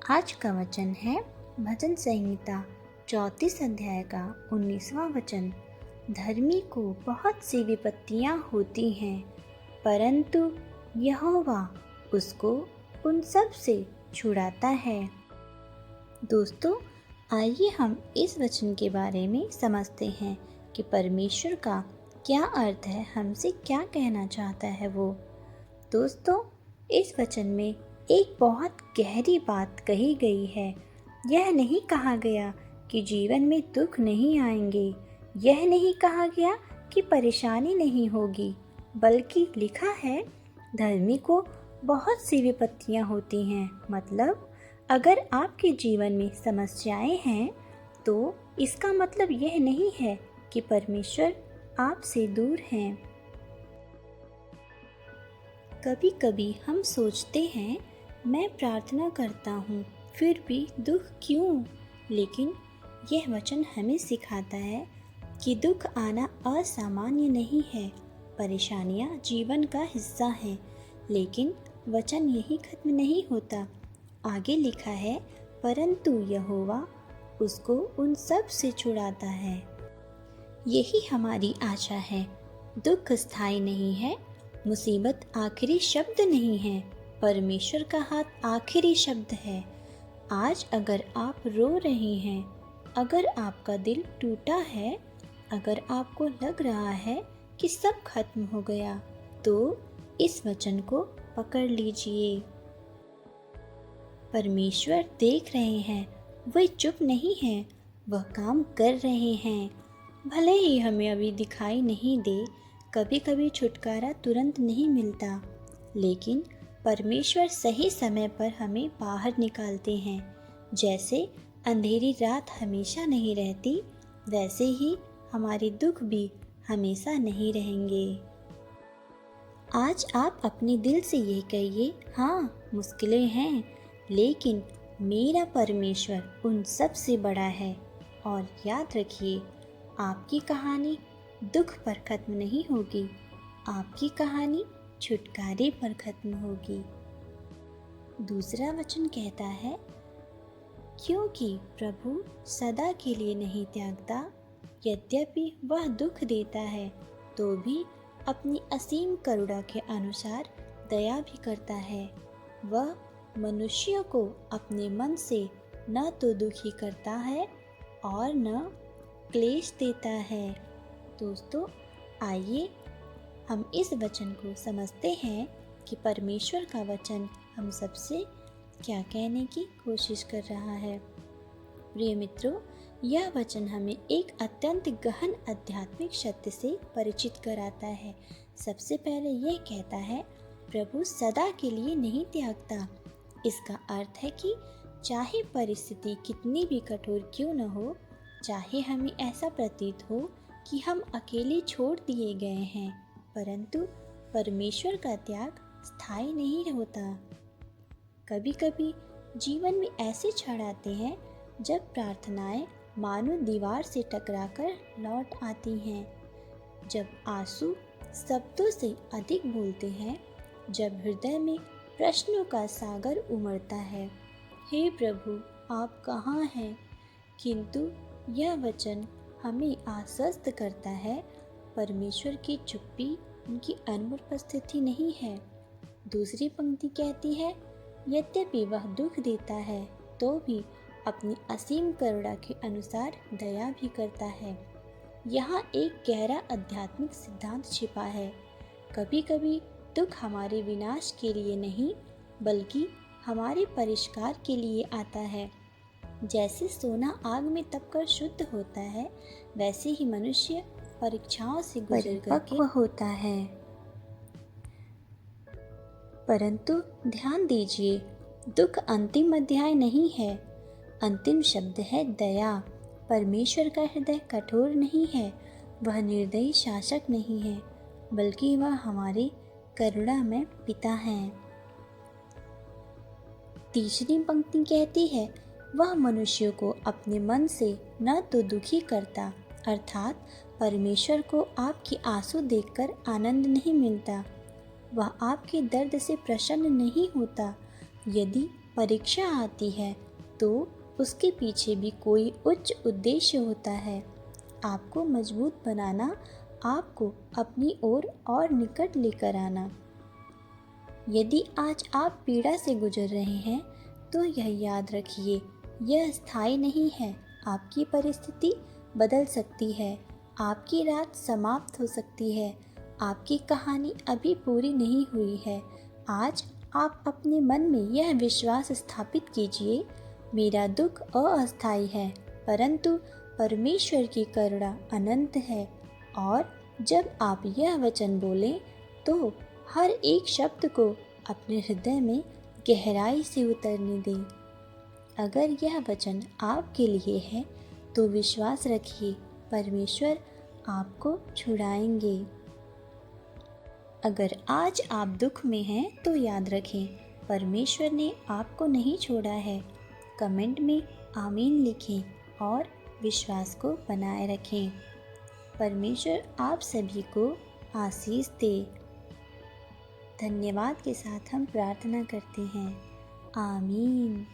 आज का वचन है भजन संहिता 34 अध्याय का 19वां वचन। धर्मी को बहुत सी विपत्तियां होती हैं, परंतु यहोवा उसको उन सब से छुड़ाता है। दोस्तों, आइए हम इस वचन के बारे में समझते हैं कि परमेश्वर का क्या अर्थ है, हमसे क्या कहना चाहता है वो। दोस्तों, इस वचन में एक बहुत गहरी बात कही गई है। यह नहीं कहा गया कि जीवन में दुख नहीं आएंगे, यह नहीं कहा गया कि परेशानी नहीं होगी, बल्कि लिखा है धर्मी को बहुत सी विपत्तियां होती हैं। मतलब अगर आपके जीवन में समस्याएं हैं तो इसका मतलब यह नहीं है कि परमेश्वर आपसे दूर हैं। कभी कभी हम सोचते हैं, मैं प्रार्थना करता हूँ फिर भी दुख क्यों? लेकिन यह वचन हमें सिखाता है कि दुख आना असामान्य नहीं है। परेशानियाँ जीवन का हिस्सा हैं, लेकिन वचन यही खत्म नहीं होता। आगे लिखा है, परंतु यहोवा उसको उन सब से छुड़ाता है। यही हमारी आशा है। दुख स्थायी नहीं है, मुसीबत आखिरी शब्द नहीं है, परमेश्वर का हाथ आखिरी शब्द है। आज अगर आप रो रहे हैं, अगर आपका दिल टूटा है, अगर आपको लग रहा है कि सब खत्म हो गया, तो इस वचन को पकड़ लीजिए। परमेश्वर देख रहे हैं, वह चुप नहीं है, वह काम कर रहे हैं। भले ही हमें अभी दिखाई नहीं दे, कभी कभी छुटकारा तुरंत नहीं मिलता, लेकिन परमेश्वर सही समय पर हमें बाहर निकालते हैं। जैसे अंधेरी रात हमेशा नहीं रहती, वैसे ही हमारे दुख भी हमेशा नहीं रहेंगे। आज आप अपने दिल से ये कहिए, हाँ मुश्किलें हैं, लेकिन मेरा परमेश्वर उन सब से बड़ा है। और याद रखिए, आपकी कहानी दुख पर खत्म नहीं होगी, आपकी कहानी छुटकारे पर खत्म होगी। दूसरा वचन कहता है, क्योंकि प्रभु सदा के लिए नहीं त्यागता, यद्यपि वह दुख देता है तो भी अपनी असीम करुणा के अनुसार दया भी करता है। वह मनुष्यों को अपने मन से न तो दुखी करता है और न क्लेश देता है। दोस्तों, आइए हम इस वचन को समझते हैं कि परमेश्वर का वचन हम सबसे क्या कहने की कोशिश कर रहा है। प्रिय मित्रों, यह वचन हमें एक अत्यंत गहन आध्यात्मिक सत्य से परिचित कराता है। सबसे पहले यह कहता है, प्रभु सदा के लिए नहीं त्यागता। इसका अर्थ है कि चाहे परिस्थिति कितनी भी कठोर क्यों न हो, चाहे हमें ऐसा प्रतीत हो कि हम अकेले छोड़ दिए गए हैं, परंतु परमेश्वर का त्याग स्थायी नहीं होता। कभी कभी जीवन में ऐसे क्षण आते हैं जब प्रार्थनाएं मानो दीवार से टकराकर लौट आती हैं, जब आंसू शब्दों से अधिक बोलते हैं, जब हृदय में प्रश्नों का सागर उमड़ता है, हे प्रभु आप कहाँ हैं? किंतु यह वचन हमें आश्वस्त करता है, परमेश्वर की चुप्पी उनकी अनुपस्थिति नहीं है। दूसरी पंक्ति कहती है, यद्यपि वह दुख देता है तो भी अपनी असीम करुणा के अनुसार दया भी करता है। यहाँ एक गहरा आध्यात्मिक सिद्धांत छिपा है। कभी कभी दुख हमारे विनाश के लिए नहीं, बल्कि हमारे परिष्कार के लिए आता है। जैसे सोना आग में तपकर शुद्ध होता है, वैसे ही मनुष्य परीक्षाओं से गुजर करके होता है। परंतु ध्यान दीजिए, दुख अंतिम अध्याय नहीं है, अंतिम शब्द है दया। परमेश्वर का हृदय कठोर नहीं है, वह निर्दयी शासक नहीं है, बल्कि वह हमारे करुणा में पिता है। तीसरी पंक्ति कहती है, वह मनुष्यों को अपने मन से न तो दुखी करता, अर्थात परमेश्वर को आपकी आंसू देखकर आनंद नहीं मिलता, वह आपके दर्द से प्रसन्न नहीं होता। यदि परीक्षा आती है तो उसके पीछे भी कोई उच्च उद्देश्य होता है। आपको मजबूत बनाना, आपको अपनी ओर और निकट लेकर आना। यदि आज आप पीड़ा से गुजर रहे हैं तो यह याद रखिए, यह स्थायी नहीं है। आपकी परिस्थिति बदल सकती है, आपकी रात समाप्त हो सकती है, आपकी कहानी अभी पूरी नहीं हुई है। आज आप अपने मन में यह विश्वास स्थापित कीजिए, मेरा दुख अस्थायी है, परंतु परमेश्वर की करुणा अनंत है। और जब आप यह वचन बोलें तो हर एक शब्द को अपने हृदय में गहराई से उतरने दें। अगर यह वचन आपके लिए है तो विश्वास रखिए, परमेश्वर आपको छुड़ाएंगे। अगर आज आप दुख में हैं तो याद रखें, परमेश्वर ने आपको नहीं छोड़ा है। कमेंट में आमीन लिखें और विश्वास को बनाए रखें। परमेश्वर आप सभी को आशीष दे। धन्यवाद के साथ हम प्रार्थना करते हैं। आमीन।